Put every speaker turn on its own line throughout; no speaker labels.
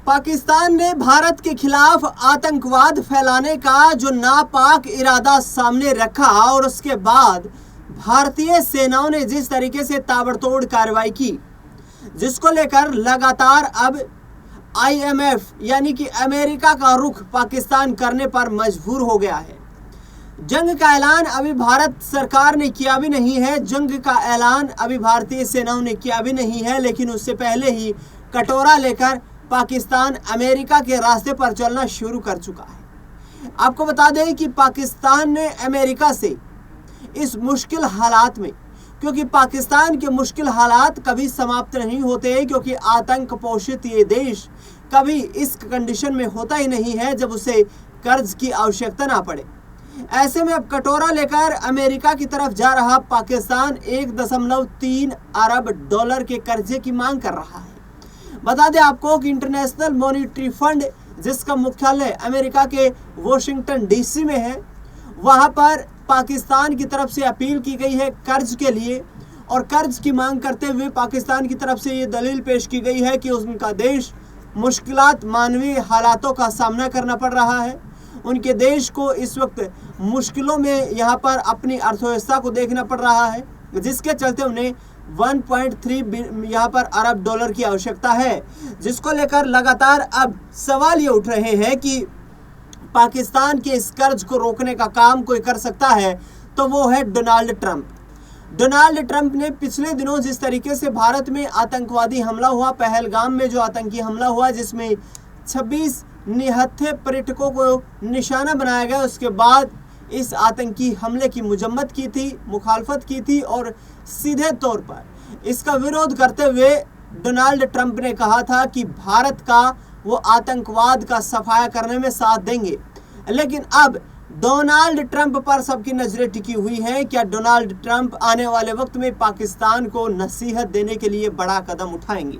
पाकिस्तान ने भारत के खिलाफ आतंकवाद फैलाने का जो नापाक इरादा सामने रखा और उसके बाद भारतीय सेनाओं ने जिस तरीके से ताबड़तोड़ कार्रवाई की, जिसको लेकर लगातार अब IMF यानी कि अमेरिका का रुख पाकिस्तान करने पर मजबूर हो गया है। जंग का ऐलान अभी भारत सरकार ने किया भी नहीं है, जंग का ऐलान अभी भारतीय सेनाओं ने किया भी नहीं है, लेकिन उससे पहले ही कटोरा लेकर पाकिस्तान अमेरिका के रास्ते पर चलना शुरू कर चुका है। आपको बता दें कि पाकिस्तान ने अमेरिका से इस मुश्किल हालात में, क्योंकि पाकिस्तान के मुश्किल हालात कभी समाप्त नहीं होते, क्योंकि आतंक पोषित ये देश कभी इस कंडीशन में होता ही नहीं है जब उसे कर्ज की आवश्यकता ना पड़े। ऐसे में अब कटोरा लेकर अमेरिका की तरफ जा रहा पाकिस्तान 1.3 अरब डॉलर के कर्जे की मांग कर रहा है। बता दें आपको कि इंटरनेशनल मॉनिटरी फंड, जिसका मुख्यालय अमेरिका के वॉशिंगटन DC में है, वहां पर पाकिस्तान की तरफ से अपील की गई है कर्ज के लिए, और कर्ज की मांग करते हुए पाकिस्तान की तरफ से ये दलील पेश की गई है कि उनका देश मुश्किलात, मानवीय हालातों का सामना करना पड़ रहा है। उनके देश को इस वक्त मुश्किलों में यहाँ पर अपनी अर्थव्यवस्था को देखना पड़ रहा है, जिसके चलते उन्हें 1.3 यहाँ पर अरब डॉलर की आवश्यकता है, जिसको लेकर लगातार अब सवाल ये उठ रहे हैं कि पाकिस्तान के इस कर्ज को रोकने का काम कोई कर सकता है तो वो है डोनाल्ड ट्रंप। डोनाल्ड ट्रंप ने पिछले दिनों जिस तरीके से भारत में आतंकवादी हमला हुआ, पहलगाम में जो आतंकी हमला हुआ जिसमें 26 निहत्थे पर्यटकों को निशाना बनाया गया, उसके बाद इस आतंकी हमले की मजम्मत की थी, मुखालफत की थी, और सीधे तौर पर इसका विरोध करते हुए डोनाल्ड ट्रंप ने कहा था कि भारत का वो आतंकवाद का सफाया करने में साथ देंगे। लेकिन अब डोनाल्ड ट्रंप पर सबकी नजरें टिकी हुई हैं। क्या डोनाल्ड ट्रंप आने वाले वक्त में पाकिस्तान को नसीहत देने के लिए बड़ा कदम उठाएंगे?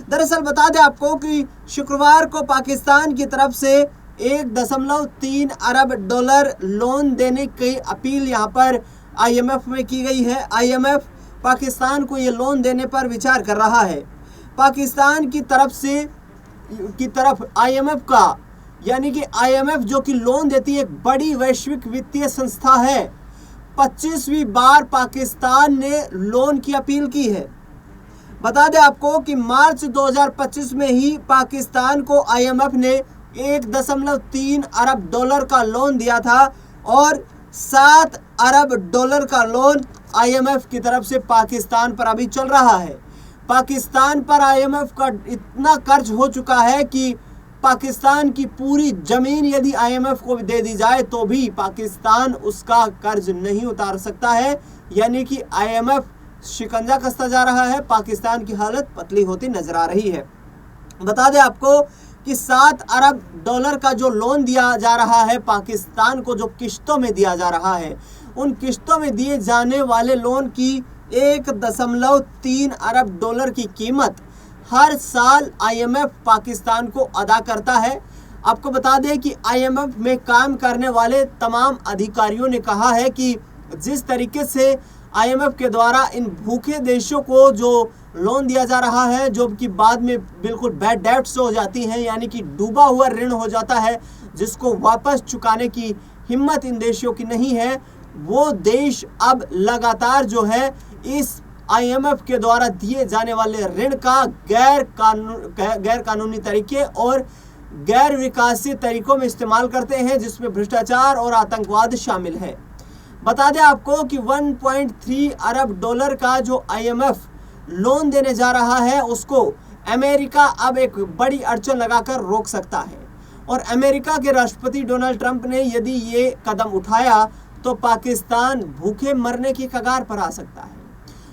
दरअसल बता दें आपको कि शुक्रवार को पाकिस्तान की तरफ से 1.3 अरब डॉलर लोन देने की अपील यहाँ पर IMF में की गई है। IMF पाकिस्तान को ये लोन देने पर विचार कर रहा है। पाकिस्तान की तरफ IMF का, यानी कि IMF जो कि लोन देती है, एक बड़ी वैश्विक वित्तीय संस्था है, 25वीं बार पाकिस्तान ने लोन की अपील की है। बता दें आपको कि मार्च 2025 में ही पाकिस्तान को IMF ने 1.3 अरब डॉलर का लोन दिया था, और 7 अरब डॉलर का लोन IMF की तरफ से पाकिस्तान पर अभी चल रहा है। पाकिस्तान पर IMF का इतना कर्ज हो चुका है कि पाकिस्तान की पूरी जमीन यदि IMF को दे दी जाए तो भी पाकिस्तान उसका कर्ज नहीं उतार सकता है, यानी कि IMF शिकंजा कसता जा रहा है। पाकिस्तान की हालत पतली होती नजर आ रही है। बता दें आपको कि 7 अरब डॉलर का जो लोन दिया जा रहा है पाकिस्तान को, जो किश्तों में दिया जा रहा है, उन किश्तों में दिए जाने वाले लोन की 1.3 अरब डॉलर की कीमत हर साल IMF पाकिस्तान को अदा करता है। आपको बता दें कि IMF में काम करने वाले तमाम अधिकारियों ने कहा है कि जिस तरीके से IMF के द्वारा इन भूखे देशों को जो लोन दिया जा रहा है, जो कि बाद में बिल्कुल बैड डेट्स हो जाती हैं, यानी कि डूबा हुआ ऋण हो जाता है, जिसको वापस चुकाने की हिम्मत इन देशों की नहीं है, वो देश अब लगातार जो है इस IMF के द्वारा दिए जाने वाले ऋण का गैर कानूनी तरीके और गैर विकासीय तरीकों में इस्तेमाल करते हैं, जिसमें भ्रष्टाचार और आतंकवाद शामिल है। बता दें आपको कि 1.3 अरब डॉलर का जो IMF लोन देने जा रहा है, उसको अमेरिका अब एक बड़ी अड़चन लगाकर रोक सकता है। और अमेरिका के राष्ट्रपति डोनाल्ड ट्रंप ने यदि ये कदम उठाया तो पाकिस्तान भूखे मरने की कगार पर आ सकता है,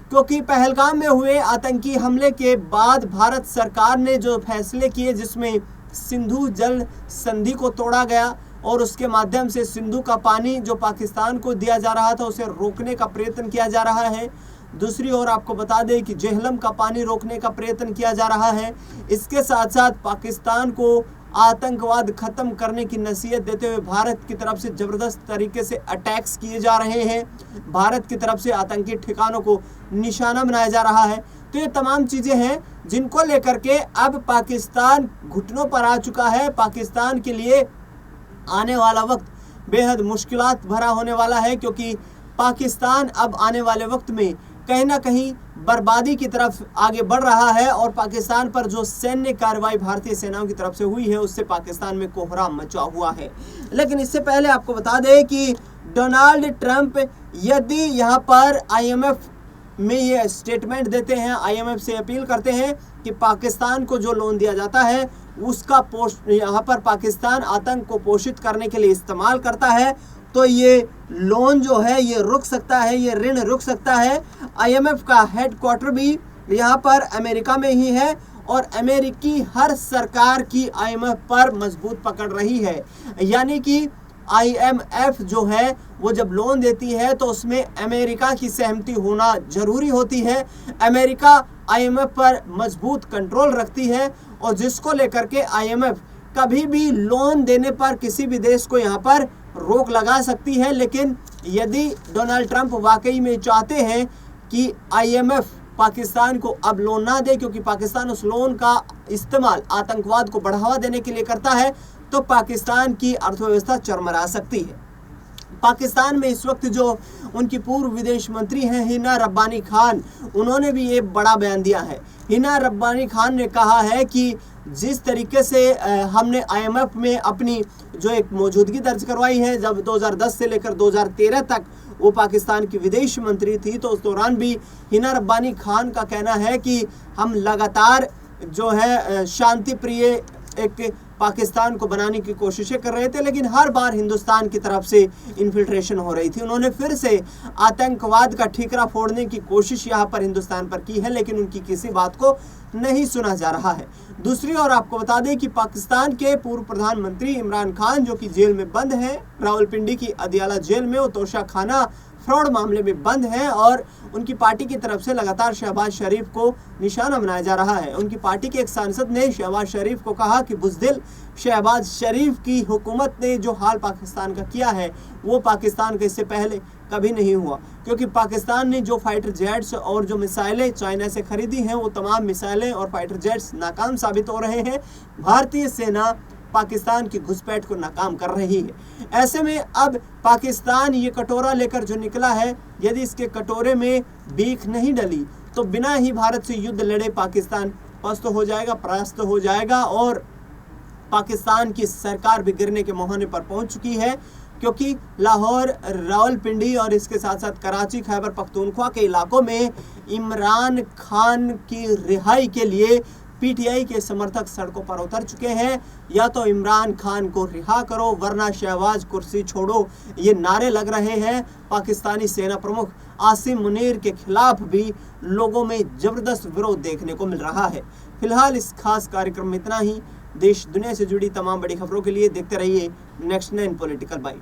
क्योंकि पहलगाम में हुए आतंकी हमले के बाद भारत सरकार ने जो फैसले किए, जिसमें सिंधु जल संधि को तोड़ा गया और उसके माध्यम से सिंधु का पानी जो पाकिस्तान को दिया जा रहा था उसे रोकने का प्रयत्न किया जा रहा है। दूसरी ओर आपको बता दें कि जेहलम का पानी रोकने का प्रयत्न किया जा रहा है। इसके साथ साथ पाकिस्तान को आतंकवाद खत्म करने की नसीहत देते हुए भारत की तरफ से ज़बरदस्त तरीके से अटैक्स किए जा रहे हैं। भारत की तरफ से आतंकी ठिकानों को निशाना बनाया जा रहा है। तो ये तमाम चीज़ें हैं जिनको लेकर के अब पाकिस्तान घुटनों पर आ चुका है। पाकिस्तान के लिए आने वाला वक्त बेहद मुश्किलात भरा होने वाला है, क्योंकि पाकिस्तान अब आने वाले वक्त में कहीं ना कहीं बर्बादी की तरफ आगे बढ़ रहा है। और पाकिस्तान पर जो सैन्य कार्रवाई भारतीय सेनाओं की तरफ से हुई है उससे पाकिस्तान में कोहराम मचा हुआ है। लेकिन इससे पहले आपको बता दें कि डोनाल्ड ट्रंप यदि यहाँ पर IMF में ये स्टेटमेंट देते हैं, IMF से अपील करते हैं कि पाकिस्तान को जो लोन दिया जाता है उसका यहाँ पर पाकिस्तान आतंक को पोषित करने के लिए इस्तेमाल करता है, तो ये लोन जो है ये रुक सकता है, ये ऋण रुक सकता है। IMF का हेडक्वार्टर भी यहाँ पर अमेरिका में ही है और अमेरिकी हर सरकार की IMF पर मजबूत पकड़ रही है। यानी कि IMF जो है वो जब लोन देती है तो उसमें अमेरिका की सहमति होना जरूरी होती है। अमेरिका IMF पर मजबूत कंट्रोल रखती है और जिसको लेकर के IMF कभी भी लोन देने पर किसी भी देश को यहाँ पर रोक लगा सकती है। लेकिन यदि डोनाल्ड ट्रंप वाकई में चाहते हैं कि IMF पाकिस्तान को अब लोन ना दे, क्योंकि पाकिस्तान उस लोन का इस्तेमाल आतंकवाद को बढ़ावा देने के लिए करता है, तो पाकिस्तान की अर्थव्यवस्था चरमरा सकती है। पाकिस्तान में इस वक्त जो उनकी पूर्व विदेश मंत्री हैं हिना रब्बानी खान, उन्होंने भी ये बड़ा बयान दिया है। हिना रब्बानी खान ने कहा है कि जिस तरीके से हमने IMF में अपनी जो एक मौजूदगी दर्ज करवाई है, जब 2010 से लेकर 2013 तक वो पाकिस्तान की विदेश मंत्री थी, तो उस दौरान भी हिना रब्बानी खान का कहना है कि हम लगातार जो है शांति प्रिय एक पाकिस्तान को बनाने की कोशिशें कर रहे थे, लेकिन हर बार हिंदुस्तान की तरफ से इन्फिल्ट्रेशन हो रही थी। उन्होंने फिर से आतंकवाद का ठीकरा फोड़ने की कोशिश यहाँ पर हिंदुस्तान पर की है, लेकिन उनकी किसी बात को नहीं सुना जा रहा है। दूसरी ओर आपको बता दें कि पाकिस्तान के पूर्व प्रधानमंत्री इमरान खान जो कि जेल में बंद हैं, रावलपिंडी की अदियाला जेल में, वो तोशाखाना फ्रॉड मामले में बंद हैं और उनकी पार्टी की तरफ से लगातार शहबाज शरीफ को निशाना बनाया जा रहा है। उनकी पार्टी के एक सांसद ने शहबाज शरीफ को कहा कि बुज़दिल शहबाज शरीफ की हुकूमत ने जो हाल पाकिस्तान का किया है वो पाकिस्तान का इससे पहले कभी नहीं हुआ, क्योंकि पाकिस्तान ने जो फाइटर जेट्स और जो मिसाइलें चाइना से खरीदी हैं वो तमाम मिसाइलें और फाइटर जेट्स नाकाम साबित हो रहे हैं। भारतीय सेना पाकिस्तान की घुसपैठ को नाकाम कर रही है। ऐसे में अब पाकिस्तान ये कटोरा लेकर जो निकला है, यदि इसके कटोरे में बीख नहीं डली तो बिना ही भारत से युद्ध लड़े पाकिस्तान पस्त हो जाएगा, परास्त हो जाएगा और पाकिस्तान की सरकार भी गिरने के मुहाने पर पहुंच चुकी है, क्योंकि लाहौर, रावलपिंडी और इसके साथ साथ कराची, खैबर पख्तूनख्वा के इलाकों में इमरान खान की रिहाई के लिए PTI के समर्थक सड़कों पर उतर चुके हैं। या तो इमरान खान को रिहा करो वरना शहबाज कुर्सी छोड़ो, ये नारे लग रहे हैं। पाकिस्तानी सेना प्रमुख आसिम मुनीर के खिलाफ भी लोगों में जबरदस्त विरोध देखने को मिल रहा है। फिलहाल इस खास कार्यक्रम में इतना ही। देश दुनिया से जुड़ी तमाम बड़ी खबरों के लिए देखते रहिए नेक्स्ट 9 पॉलिटिकल बाइट।